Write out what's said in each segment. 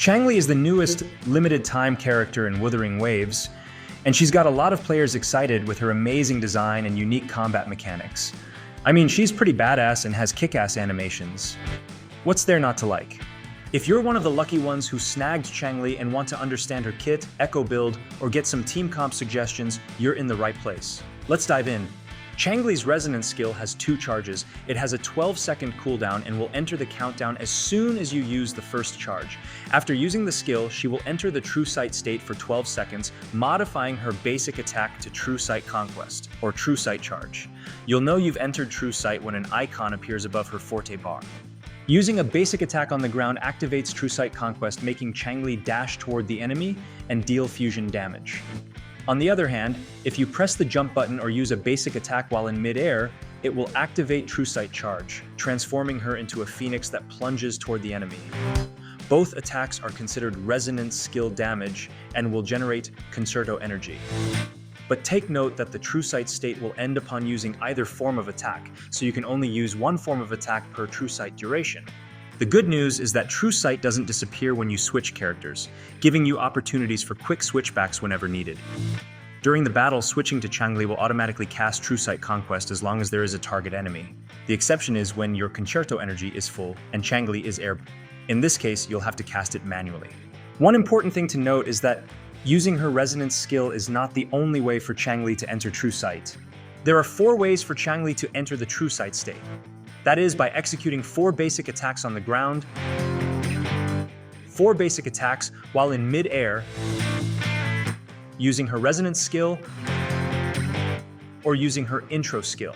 Changli is the newest limited-time character in Wuthering Waves, and she's got a lot of players excited with her amazing design and unique combat mechanics. I mean, she's pretty badass and has kick-ass animations. What's there not to like? If you're one of the lucky ones who snagged Changli and want to understand her kit, echo build, or get some team comp suggestions, you're in the right place. Let's dive in. Changli's resonance skill has 2 charges. It has a 12-second cooldown and will enter the countdown as soon as you use the first charge. After using the skill, she will enter the True Sight state for 12 seconds, modifying her basic attack to True Sight Conquest, or True Sight Charge. You'll know you've entered True Sight when an icon appears above her Forte bar. Using a basic attack on the ground activates True Sight Conquest, making Changli dash toward the enemy and deal fusion damage. On the other hand, if you press the jump button or use a basic attack while in mid-air, it will activate True Sight Charge, transforming her into a phoenix that plunges toward the enemy. Both attacks are considered resonance skill damage and will generate concerto energy. But take note that the True Sight state will end upon using either form of attack, so you can only use one form of attack per True Sight duration. The good news is that True Sight doesn't disappear when you switch characters, giving you opportunities for quick switchbacks whenever needed. During the battle, switching to Changli will automatically cast True Sight Conquest as long as there is a target enemy. The exception is when your concerto energy is full and Changli is air. In this case, you'll have to cast it manually. One important thing to note is that using her resonance skill is not the only way for Changli to enter True Sight. There are 4 ways for Changli to enter the True Sight state. That is by executing 4 basic attacks on the ground, 4 basic attacks while in mid-air, using her resonance skill, or using her intro skill.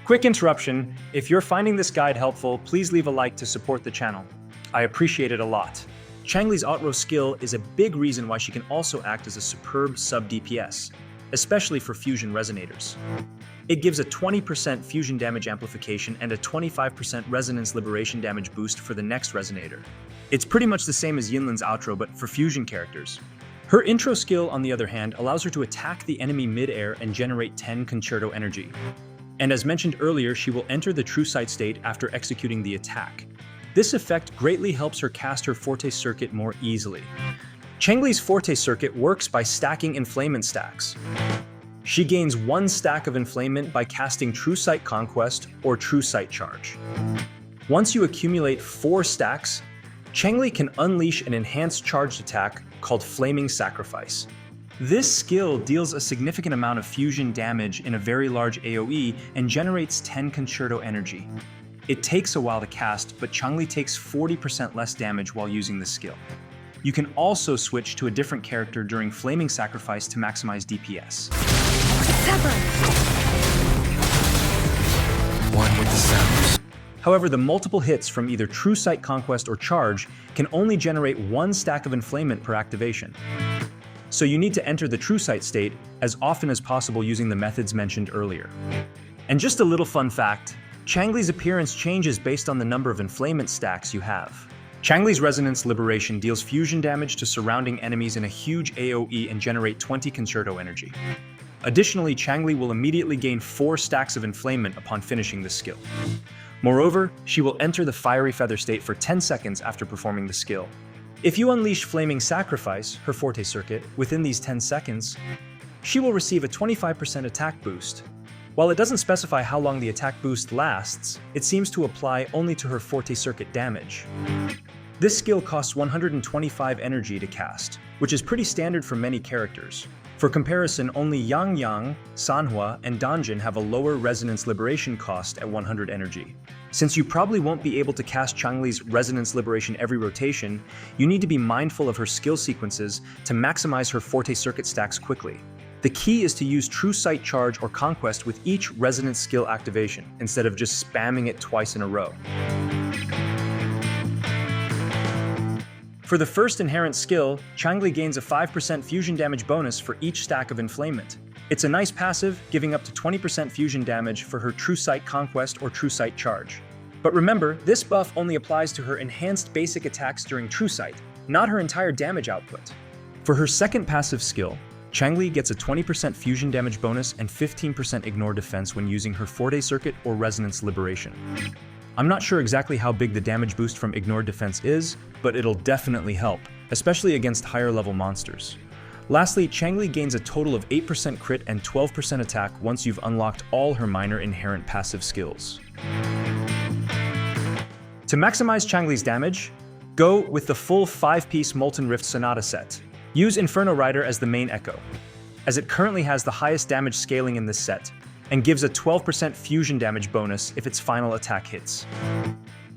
Quick interruption, if you're finding this guide helpful, please leave a like to support the channel. I appreciate it a lot. Changli's outro skill is a big reason why she can also act as a superb sub-DPS, especially for fusion resonators. It gives a 20% fusion damage amplification and a 25% resonance liberation damage boost for the next resonator. It's pretty much the same as Yinlin's outro, but for fusion characters. Her intro skill, on the other hand, allows her to attack the enemy mid-air and generate 10 concerto energy. And as mentioned earlier, she will enter the True Sight state after executing the attack. This effect greatly helps her cast her Forte Circuit more easily. Changli's Forte Circuit works by stacking enflamement stacks. She gains 1 stack of enflamement by casting True Sight Conquest or True Sight Charge. Once you accumulate 4 stacks, Changli can unleash an enhanced charged attack called Flaming Sacrifice. This skill deals a significant amount of fusion damage in a very large AoE and generates 10 concerto energy. It takes a while to cast, but Changli takes 40% less damage while using the skill. You can also switch to a different character during Flaming Sacrifice to maximize DPS. One with the sounds. However, the multiple hits from either True Sight Conquest or Charge can only generate 1 stack of enflamement per activation. So you need to enter the True Sight state as often as possible using the methods mentioned earlier. And just a little fun fact, Changli's appearance changes based on the number of enflamement stacks you have. Changli's Resonance Liberation deals fusion damage to surrounding enemies in a huge AoE and generate 20 concerto energy. Additionally, Changli will immediately gain 4 stacks of enflamement upon finishing this skill. Moreover, she will enter the Fiery Feather state for 10 seconds after performing the skill. If you unleash Flaming Sacrifice, her Forte Circuit, within these 10 seconds, she will receive a 25% attack boost. While it doesn't specify how long the attack boost lasts, it seems to apply only to her Forte Circuit damage. This skill costs 125 energy to cast, which is pretty standard for many characters. For comparison, only Yang Yang, Sanhua, and Danjin have a lower Resonance Liberation cost at 100 energy. Since you probably won't be able to cast Changli's Resonance Liberation every rotation, you need to be mindful of her skill sequences to maximize her Forte Circuit stacks quickly. The key is to use True Sight Charge or Conquest with each Resonance skill activation, instead of just spamming it twice in a row. For the first inherent skill, Changli gains a 5% fusion damage bonus for each stack of enflamement. It's a nice passive, giving up to 20% fusion damage for her True Sight Conquest or True Sight Charge. But remember, this buff only applies to her enhanced basic attacks during True Sight, not her entire damage output. For her second passive skill, Changli gets a 20% fusion damage bonus and 15% ignore defense when using her Forte Circuit or Resonance Liberation. I'm not sure exactly how big the damage boost from Ignored Defense is, but it'll definitely help, especially against higher level monsters. Lastly, Changli gains a total of 8% crit and 12% attack once you've unlocked all her minor inherent passive skills. To maximize Changli's damage, go with the full 5-piece Molten Rift Sonata set. Use Inferno Rider as the main echo, as it currently has the highest damage scaling in this set, and gives a 12% fusion damage bonus if its final attack hits.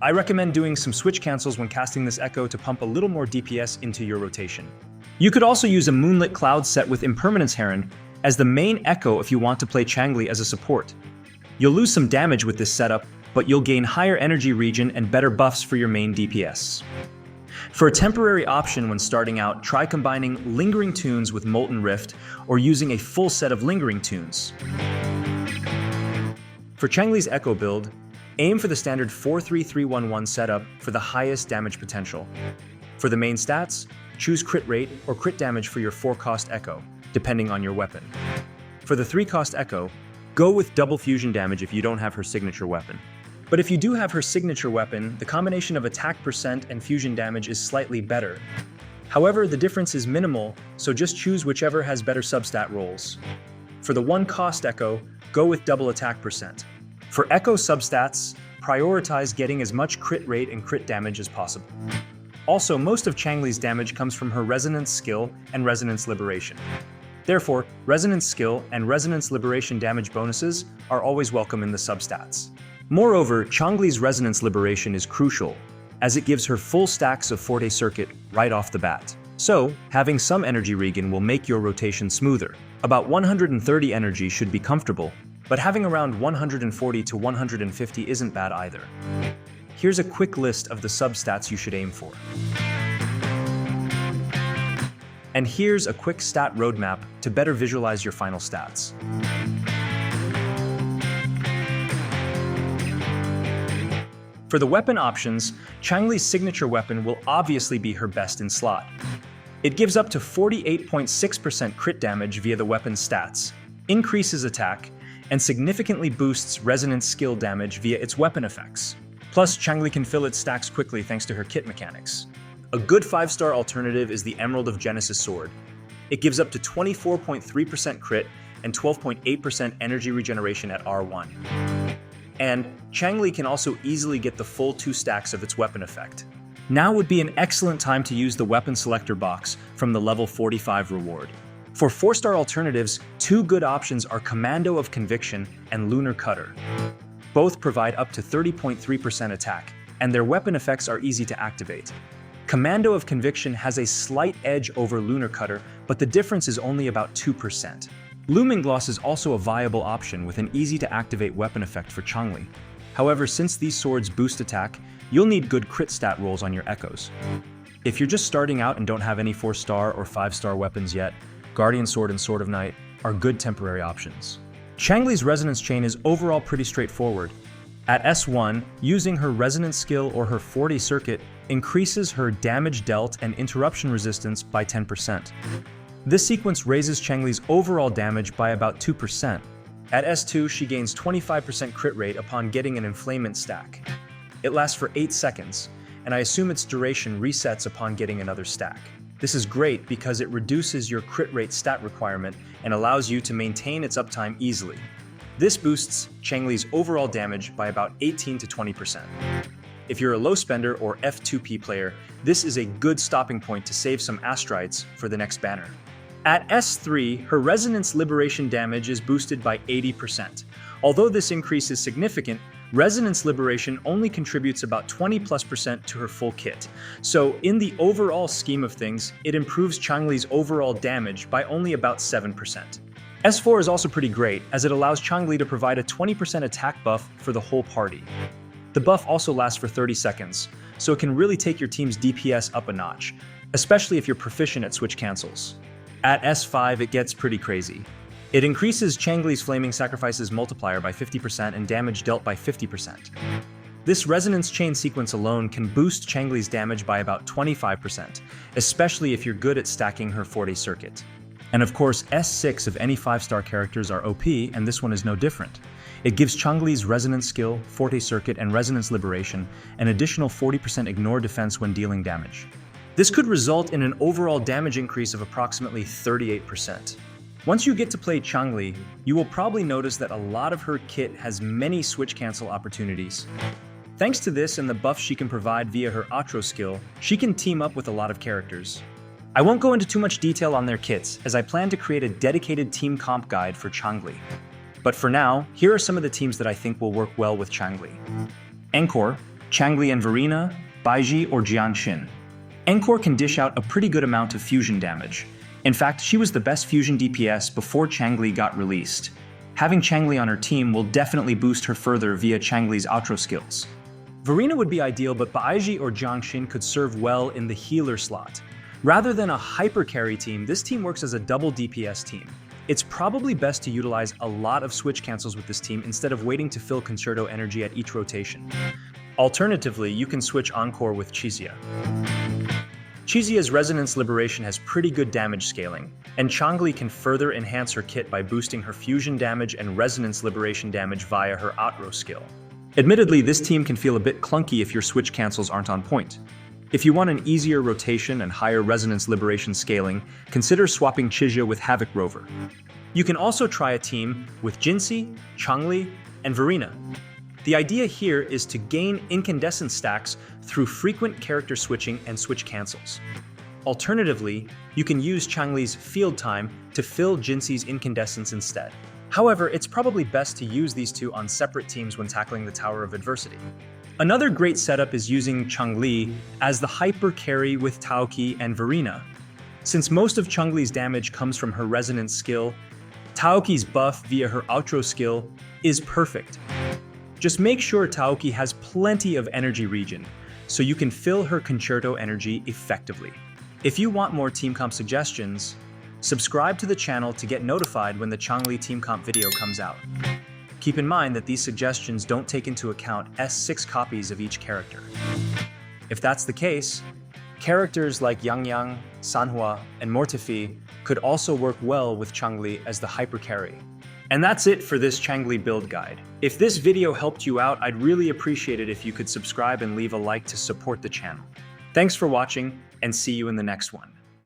I recommend doing some switch cancels when casting this echo to pump a little more DPS into your rotation. You could also use a Moonlit Cloud set with Impermanence Heron as the main echo if you want to play Changli as a support. You'll lose some damage with this setup, but you'll gain higher energy regen and better buffs for your main DPS. For a temporary option when starting out, try combining Lingering Tunes with Molten Rift or using a full set of Lingering Tunes. For Changli's Echo build, aim for the standard 4-3-3-1-1 setup for the highest damage potential. For the main stats, choose crit rate or crit damage for your 4-cost Echo, depending on your weapon. For the 3-cost Echo, go with double fusion damage if you don't have her signature weapon. But if you do have her signature weapon, the combination of attack percent and fusion damage is slightly better. However, the difference is minimal, so just choose whichever has better substat rolls. For the 1-cost Echo, go with double attack percent. For Echo substats, prioritize getting as much crit rate and crit damage as possible. Also, most of Changli's damage comes from her Resonance skill and Resonance Liberation. Therefore, Resonance skill and Resonance Liberation damage bonuses are always welcome in the substats. Moreover, Changli's Resonance Liberation is crucial, as it gives her full stacks of Forte Circuit right off the bat. So, having some energy regen will make your rotation smoother. About 130 energy should be comfortable, but having around 140 to 150 isn't bad either. Here's a quick list of the substats you should aim for. And here's a quick stat roadmap to better visualize your final stats. For the weapon options, Changli's signature weapon will obviously be her best in slot. It gives up to 48.6% crit damage via the weapon's stats, increases attack, and significantly boosts resonance skill damage via its weapon effects. Plus, Changli can fill its stacks quickly thanks to her kit mechanics. A good 5-star alternative is the Emerald of Genesis sword. It gives up to 24.3% crit and 12.8% energy regeneration at R1. And Changli can also easily get the full 2 stacks of its weapon effect. Now would be an excellent time to use the weapon selector box from the level 45 reward. For 4-star alternatives, 2 good options are Commando of Conviction and Lunar Cutter. Both provide up to 30.3% attack, and their weapon effects are easy to activate. Commando of Conviction has a slight edge over Lunar Cutter, but the difference is only about 2%. Looming Gloss is also a viable option with an easy-to-activate weapon effect for Changli. However, since these swords boost attack, you'll need good crit stat rolls on your echoes. If you're just starting out and don't have any 4-star or 5-star weapons yet, Guardian Sword and Sword of Night are good temporary options. Changli's Resonance Chain is overall pretty straightforward. At S1, using her Resonance skill or her Forte Circuit increases her damage dealt and interruption resistance by 10%. This sequence raises Changli's overall damage by about 2%. At S2, she gains 25% crit rate upon getting an Inflamement stack. It lasts for 8 seconds, and I assume its duration resets upon getting another stack. This is great because it reduces your crit rate stat requirement and allows you to maintain its uptime easily. This boosts Changli's overall damage by about 18 to 20%. If you're a low spender or F2P player, this is a good stopping point to save some Astrites for the next banner. At S3, her Resonance Liberation damage is boosted by 80%. Although this increase is significant, Resonance Liberation only contributes about 20+% to her full kit. So in the overall scheme of things, it improves Changli's overall damage by only about 7%. S4 is also pretty great, as it allows Changli to provide a 20% attack buff for the whole party. The buff also lasts for 30 seconds, so it can really take your team's DPS up a notch, especially if you're proficient at switch cancels. At S5, it gets pretty crazy. It increases Changli's Flaming Sacrifices multiplier by 50% and damage dealt by 50%. This Resonance Chain sequence alone can boost Changli's damage by about 25%, especially if you're good at stacking her Forte Circuit. And of course, S6 of any 5-star characters are OP, and this one is no different. It gives Changli's Resonance skill, Forte Circuit, and Resonance Liberation an additional 40% ignore defense when dealing damage. This could result in an overall damage increase of approximately 38%. Once you get to play Changli, you will probably notice that a lot of her kit has many switch cancel opportunities. Thanks to this and the buff she can provide via her Outro skill, she can team up with a lot of characters. I won't go into too much detail on their kits, as I plan to create a dedicated team comp guide for Changli. But for now, here are some of the teams that I think will work well with Changli. Encore, Changli and Verena, Baiji, or Jianxin. Encore can dish out a pretty good amount of fusion damage. In fact, she was the best fusion DPS before Changli got released. Having Changli on her team will definitely boost her further via Changli's outro skills. Verena would be ideal, but Baiji or Jiangxin could serve well in the healer slot. Rather than a hyper carry team, this team works as a double DPS team. It's probably best to utilize a lot of switch cancels with this team instead of waiting to fill Concerto energy at each rotation. Alternatively, you can switch Encore with Chizia. Chizia's Resonance Liberation has pretty good damage scaling, and Changli can further enhance her kit by boosting her fusion damage and Resonance Liberation damage via her Outro skill. Admittedly, this team can feel a bit clunky if your switch cancels aren't on point. If you want an easier rotation and higher Resonance Liberation scaling, consider swapping Chizia with Havoc Rover. You can also try a team with Jinxi, Changli, and Verena. The idea here is to gain incandescent stacks through frequent character switching and switch cancels. Alternatively, you can use Changli's field time to fill Jinxi's incandescence instead. However, it's probably best to use these two on separate teams when tackling the Tower of Adversity. Another great setup is using Changli as the hyper carry with Taoqi and Verena. Since most of Changli's damage comes from her Resonance skill, Taoqi's buff via her Outro skill is perfect. Just make sure Taoqi has plenty of energy regen, so you can fill her Concerto energy effectively. If you want more team comp suggestions, subscribe to the channel to get notified when the Changli team comp video comes out. Keep in mind that these suggestions don't take into account S6 copies of each character. If that's the case, characters like Yang Yang, Sanhua, and Mortefi could also work well with Changli as the hyper carry. And that's it for this Changli build guide. If this video helped you out, I'd really appreciate it if you could subscribe and leave a like to support the channel. Thanks for watching, and see you in the next one.